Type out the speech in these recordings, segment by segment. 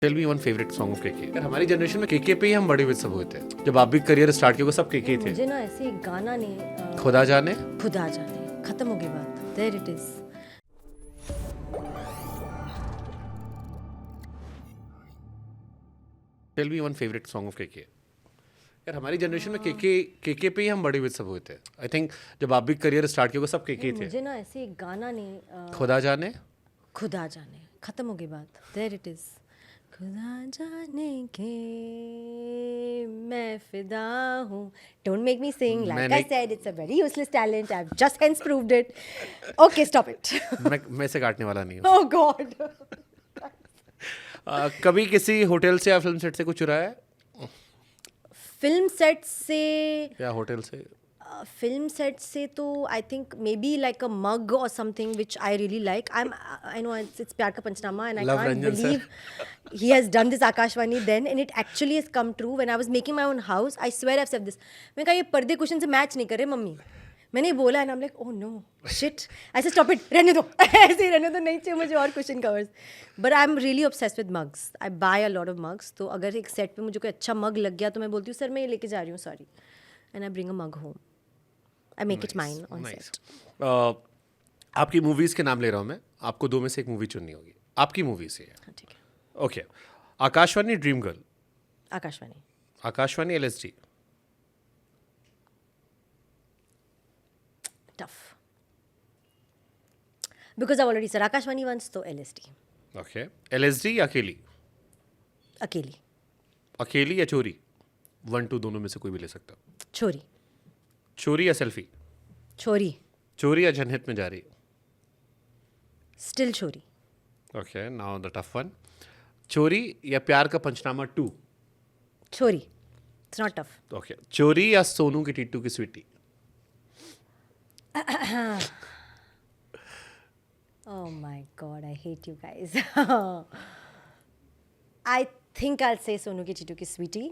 Tell me one favourite song of KK. यार हमारी generation में केके पे ही हम बड़े हुए सब हुए थे। जब आप भी करियर स्टार्ट किया सब केके थे। मुझे ना ऐसे एक गाना ने खुदा जाने खुदा जाने खत्म हो गई बात। There it is. Tell me one favourite song of KK. यार हमारी जनरेशन में केके पे ही हम बड़े हुए सब हुए थे। आई थिंक जब आप भी करियर स्टार्ट किया सब केके थे। मुझे ना ऐसे एक गाना ने खुदा जाने खत्म हो गई बात। There it is. खुदा जाने के मैं फिदा हूँ। Don't make me sing. Like I said, it's a very useless talent. I've just hence proved it. Okay, stop it. मैं इसे काटने वाला नहीं हूँ। Oh God. कभी किसी होटल से या फिल्म सेट से कुछ चुराया है? फिल्म सेट से या होटल से? film set से तो I think maybe like a mug or something which I really like. I know it's प्यार का पंचनामा and I Love can't Ranjan believe he has done this Akashvani then and it actually has come true. When I was making my own house, I swear I've said this. मैंने कहा ये पर्दे cushion से match नहीं कर रहे mummy. मैंने ये बोला and I'm like oh no shit. I said stop it रहने दो ऐसे ही रहने दो नहीं चाहिए मुझे और cushion covers. But I'm really obsessed with mugs. I buy a lot of mugs. तो अगर एक सेट पे मुझे कोई अच्छा मग लग गया तो मैं बोलती हूँ सर मैं ये लेके जा रही हूँ sorry and I bring a mug home. I make it mine on set. आपकी मूवीज के नाम ले रहा हूँ मैं। आपको दो में से एक मूवी चुननी होगी। आपकी मूवी से है। हाँ ठीक है। Okay. Akashvani dream girl. Akashvani. Akashvani LSD. Tough. Because I've already said Akashvani once, तो LSD. ओके। एलएसडी या अकेली? अकेली। अकेली या चोरी? 1 2 दोनों में से कोई भी ले सकता। छोरी। चोरी या सेल्फी? छोरी। चोरी या जनहित में जारी? Still छोरी। Okay now the tough one. चोरी या प्यार का पंचनामा 2? छोरी। It's not tough. ओके। चोरी या सोनू की टीटू की Sweety? Oh my God, I hate you guys. I think I'll say Sonu ki Chitu ki sweetie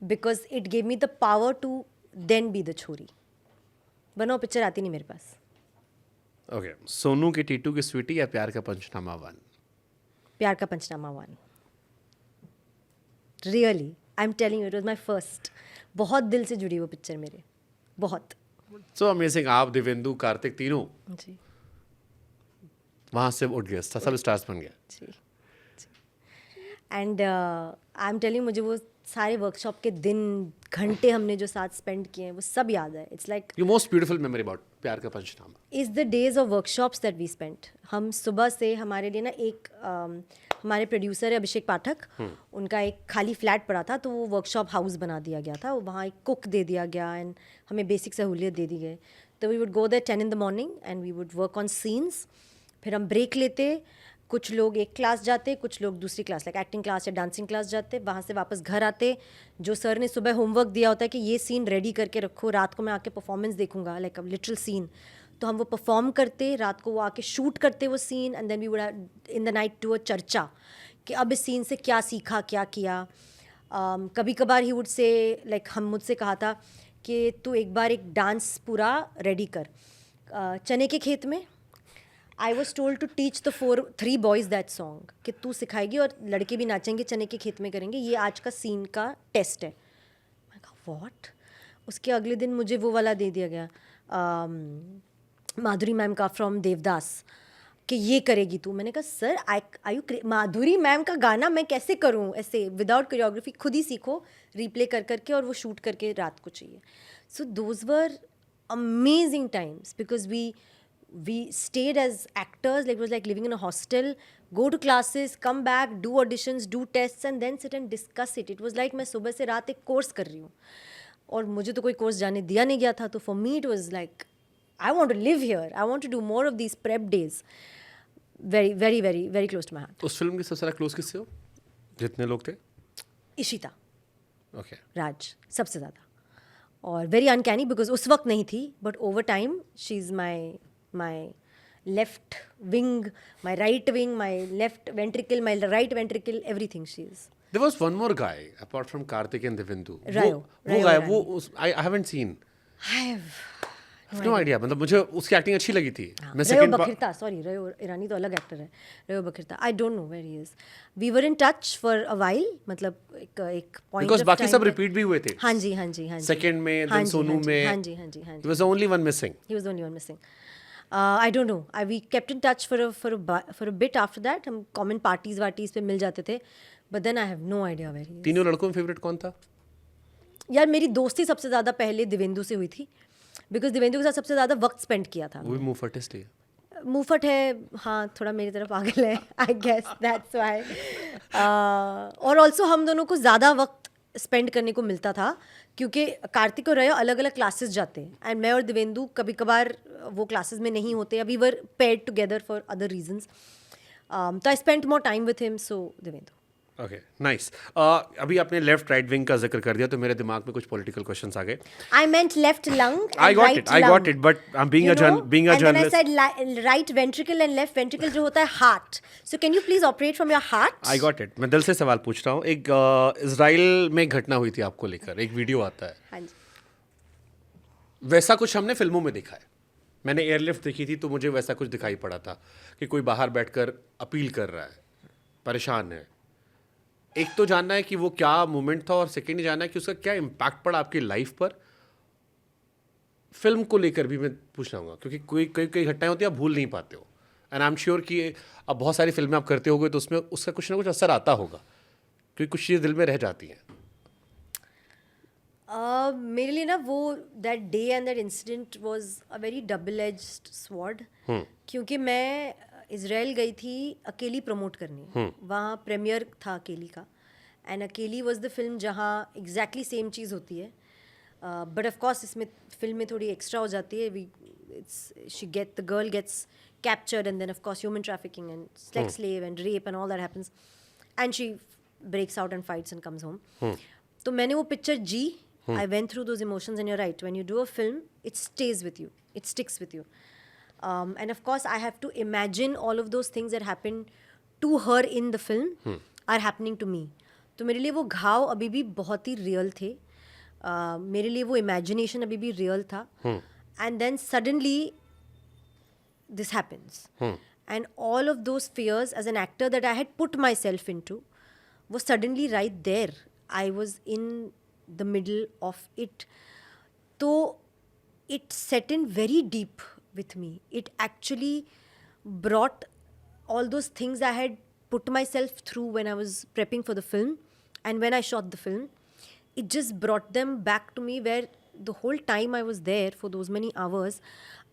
because it gave me the power to then be the छोरी. बनाओ पिक्चर आती नहीं मेरे पास. Okay. Sonu की टीटू की स्वीटी या प्यार का पंचनामा 1? प्यार का पंचनामा 1. Really, I'm telling you, it was my first. बहुत दिल से जुड़ी वो पिक्चर मेरे. बहुत. So amazing. आप दिवेंदु कार्तिक तीनों जी. वहाँ से उठ गए सब स्टार्स बन गए। जी. एंड आई एम टेलिंग मुझे वो सारे वर्कशॉप के दिन घंटे हमने जो साथ स्पेंड किए हैं वो सब याद है. It's like your most beautiful memory about Pyaar Ka Punchnama is the days of workshops that we spent. हम सुबह से हमारे लिए ना एक हमारे प्रोड्यूसर है अभिषेक पाठक. उनका एक खाली फ्लैट पड़ा था तो वो वर्कशॉप हाउस बना दिया गया था. वहाँ एक कुक दे दिया गया एंड हमें बेसिक सहूलियत दे दी गई. तो we would go there 10 in the morning and we would work on scenes. फिर हम ब्रेक लेते. कुछ लोग एक क्लास जाते, कुछ लोग दूसरी क्लास लाइक एक्टिंग क्लास या डांसिंग क्लास जाते. वहाँ से वापस घर आते. जो सर ने सुबह होमवर्क दिया होता है कि ये सीन रेडी करके रखो, रात को मैं आके परफॉर्मेंस देखूंगा लाइक अ लिटिल सीन. तो हम वो परफॉर्म करते, रात को वो आके शूट करते वो scene and then we would in the night to a चर्चा कि अब इस सीन से क्या सीखा क्या किया. कभी कभार ही वुड से लाइक हम मुझसे कहा था कि तू एक बार एक डांस पूरा रेडी कर. चने के खेत में I was told to teach the 3 boys that song कि तू सिखाएगी और लड़के भी नाचेंगे, चने के खेत में करेंगे, ये आज का सीन का टेस्ट है. मैं कहा व्हाट. उसके अगले दिन मुझे वो वाला दे दिया गया माधुरी मैम का फ्रॉम देवदास कि ये करेगी तू. मैंने कहा sir I you Madhuri ma'am का गाना मैं कैसे करूँ ऐसे विदाउट कोरियोग्राफी. खुद ही सीखो रिप्ले कर करके और वो शूट करके रात को चाहिए. So those were amazing times because we stayed as actors, like it was like living in a hostel. Go to classes, come back, do auditions, do tests and then sit and discuss it. It was like मैं सुबह से रात एक course कर रही हूँ और मुझे तो कोई कोर्स जाने दिया नहीं गया था. तो for me it was like I want to live here. I want to do more of these prep days. Very very very very close to my heart. उस फिल्म के सबसे क्लोज किससे हो जितने लोग थे? इशिता. ओके. राज सबसे ज़्यादा. और वेरी अनकैनी बिकॉज उस वक्त नहीं थी but over time she is my left wing, my right wing, my left ventricle, my right ventricle, everything she is. There was one more guy apart from Karthik and Divendu. Rayo. वो guy वो I haven't seen. I have no idea, मतलब मुझे उसकी acting अच्छी लगी थी। मैं रयो सेकंड बखिरता, सॉरी, रयो ईरानी तो अलग एक्टर है। रयो बखिरता, I don't know where he is. We were in touch for a while, मतलब एक पॉइंट बिकॉज ऑफ बाकी टाइम सब रिपीट भी हुए थे। हाँ जी, हाँ जी, हाँ जी। सेकंड में, हाँ देन जी, सोनू हाँ जी, में, हाँ जी, हाँ जी, हाँ ही जी। Was the only one missing. He was the only one missing. I don't know. We kept in touch for a bit after that. हम common parties वार्टीज पे मिल जाते थे. But then I have no idea where he is. तीनों लड़कों में favourite कौन था? यार मेरी दोस्ती सबसे ज़्यादा पहले दिवेंदु से हुई थी. Because दिवेंदु के साथ सबसे ज़्यादा वक्त स्पेंड किया था. वो भी मुफट इसलिए। मुफट है, हाँ, थोड़ा मेरी तरफ पागल है. I guess that's why. और ऑल्सो हम दोनों को ज़्यादा वक्त स्पेंड करने को मिलता था क्योंकि कार्तिक और रया अलग अलग क्लासेस जाते हैं एंड मैं और दिवेंदु कभी कभार वो क्लासेस में नहीं होते. We were paired together for other reasons. तो I spent more time with him. So Divyendu. Okay, nice. अभी आपने लेफ्ट राइट विंग का जिक्र कर दिया तो मेरे दिमाग में कुछ पॉलिटिकल क्वेश्चंस आ गए। I meant left lung and I got right it, I lung. got it, but I'm being You a know? being a And then I journalist. said right ventricle and left ventricle जो होता है heart. So can you please operate from your heart? I got it. मैं दिल से सवाल पूछ रहा हूँ। एक इजराइल में घटना हुई थी आपको लेकर, एक वीडियो आता है, हाँ जी. वैसा कुछ हमने फिल्मों में देखा है। मैंने एयरलिफ्ट देखी थी तो मुझे वैसा कुछ दिखाई पड़ा था कि कोई बाहर बैठकर अपील कर रहा है, परेशान है। एक तो जानना है कि वो क्या मोमेंट था और सेकेंड जानना है कि उसका क्या इम्पैक्ट पड़ा आपकी लाइफ पर। फिल्म को लेकर भी मैं पूछ चाहूँगा क्योंकि कोई कई कई घटनाएं होती हैं आप भूल नहीं पाते हो, एंड आई एम श्योर कि अब बहुत सारी फिल्में आप करते होगे तो उसमें उसका कुछ ना कुछ असर आता होगा क्योंकि कुछ चीज़ें दिल में रह जाती हैं। मेरे लिए ना वो that day and that incident was a very double edged sword. क्योंकि मैं इजराइल गई थी अकेली प्रमोट करने. वहाँ प्रीमियर था अकेली का and Akeli was the film जहाँ एग्जैक्टली सेम चीज़ होती है. बट ऑफ कोर्स इसमें फिल्म में थोड़ी एक्स्ट्रा हो जाती है. The girl gets captured and then of course human trafficking and sex slave and rape and all that happens and she breaks out and fights and comes home. तो मैंने वो picture जी. I went through those emotions and you're right, when you do a film it stays with you, it sticks with you. And of course I have to imagine all of those things that happened to her in the film are happening to me. तो मेरे लिए वो घाव अभी भी बहुत ही real थे. मेरे लिए वो इमेजिनेशन अभी भी रियल था. And then suddenly this happens. And all of those fears as an actor that I had put myself into was suddenly right there. I was in the middle of it. So it set in very deep with me. It actually brought all those things I had put myself through when I was prepping for the film and when I shot the film. It just brought them back to me where the whole time I was there for those many hours,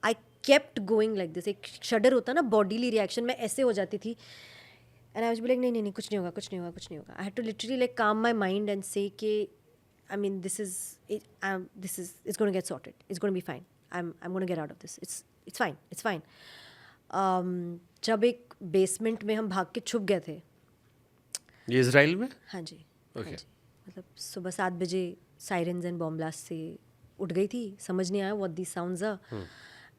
I kept going like this. एक शडर होता ना, bodily reaction में ऐसे हो जाती थी. And I was like नहीं, कुछ नहीं होगा, कुछ नहीं होगा, कुछ नहीं होगा. I had to literally like calm my mind and say कि I mean this is it's gonna get sorted, it's gonna be fine, I am gonna get out of this, it's fine, it's fine. जब एक basement में हम भाग के छुप गए थे. ये इजराइल में? हाँ जी. Okay. हाँ जी. मतलब सुबह 7 बजे सायरन्स एंड बॉम्ब ब्लास्ट से उठ गई थी. समझ नहीं आया what these sounds are.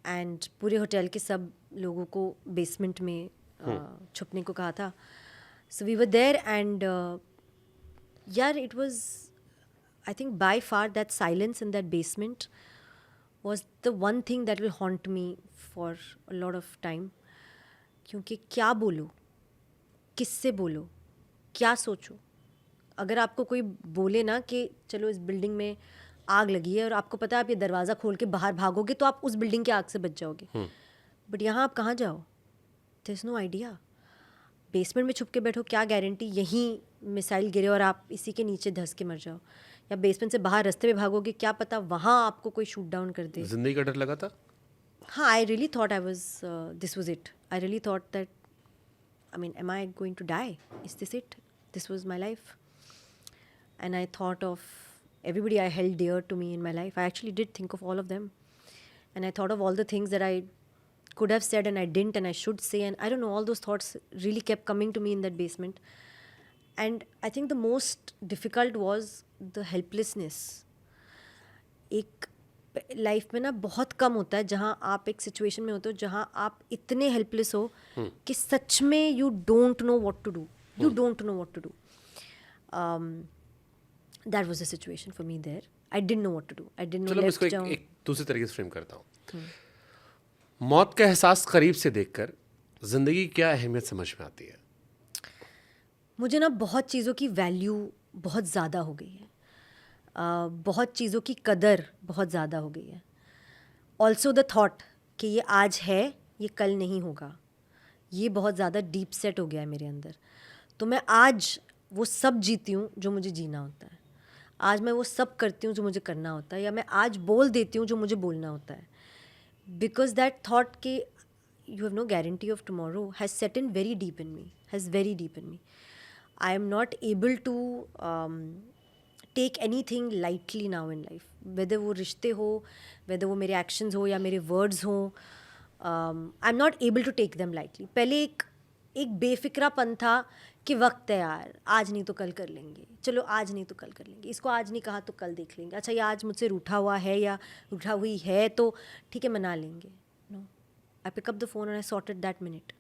And पूरे होटल के सब लोगों को बेसमेंट में छुपने को कहा था. So we were there and यार it was, I think by far that silence in that basement was the one thing that will haunt me for a lot of time. क्योंकि क्या बोलो, किससे बोलो, क्या सोचो. अगर आपको कोई बोले ना कि चलो इस बिल्डिंग में आग लगी है और आपको पता है आप ये दरवाज़ा खोल के बाहर भागोगे तो आप उस बिल्डिंग की आग से बच जाओगे. बट यहाँ आप कहाँ जाओ, there is no idea. Basement में छुप के बैठो, क्या गारंटी यहीं मिसाइल गिरे और आप इसी के नीचे धंस के मर जाओ. या बेसमेंट से बाहर रास्ते में भागोगे, क्या पता वहाँ आपको कोई शूट डाउन कर दे. जिंदगी का डर लगा था? हाँ, I really thought I was this was it. I really thought that, I mean, am I going to die? Is this it? This was my life. And I thought of everybody I held dear to me in my life. I actually did think of all of them. And I thought of all the things that I could have said and I didn't and I should say. And I don't know, all those thoughts really kept coming to me in that basement. And I think the most difficult was the helplessness. एक life में ना बहुत कम होता है जहाँ आप एक situation में होते हो जहाँ आप इतने हेल्पलेस हो कि सच में you don't know what to do. You don't know what to do. That was the situation for me there. I didn't know what to do. I didn't know चलो मैं left इसको जाऊँ. एक दूसरे तरीके से फ्रेम करता हूँ. मौत का एहसास करीब से देखकर ज़िंदगी की क्या अहमियत समझ में आती है? मुझे ना बहुत चीज़ों की वैल्यू बहुत ज़्यादा हो गई है। बहुत चीज़ों की कदर बहुत ज़्यादा हो गई है। ऑल्सो द थॉट कि ये आज है, ये कल नहीं होगा, ये बहुत ज़्यादा डीप सेट हो गया है मेरे अंदर। तो मैं आज वो सब जीती हूँ जो मुझे जीना होता है। आज मैं वो सब करती हूँ जो मुझे करना होता है, या मैं आज बोल देती हूँ जो मुझे बोलना होता है। बिकॉज दैट थॉट कि you have no guarantee of tomorrow has set in very deep in me, has very deep in me. I am not able to take anything lightly now in life, whether वो रिश्ते हो, whether वो मेरे actions हो या मेरे words हो, I'm not able to take them lightly. पहले एक बेफिक्रापन था कि वक्त है यार, आज नहीं तो कल कर लेंगे, चलो आज नहीं तो कल कर लेंगे, इसको आज नहीं कहा तो कल देख लेंगे, अच्छा ये आज मुझसे रूठा हुआ है या रूठा हुई है तो ठीक है मना लेंगे. No, I pick up the phone and I sort it that minute.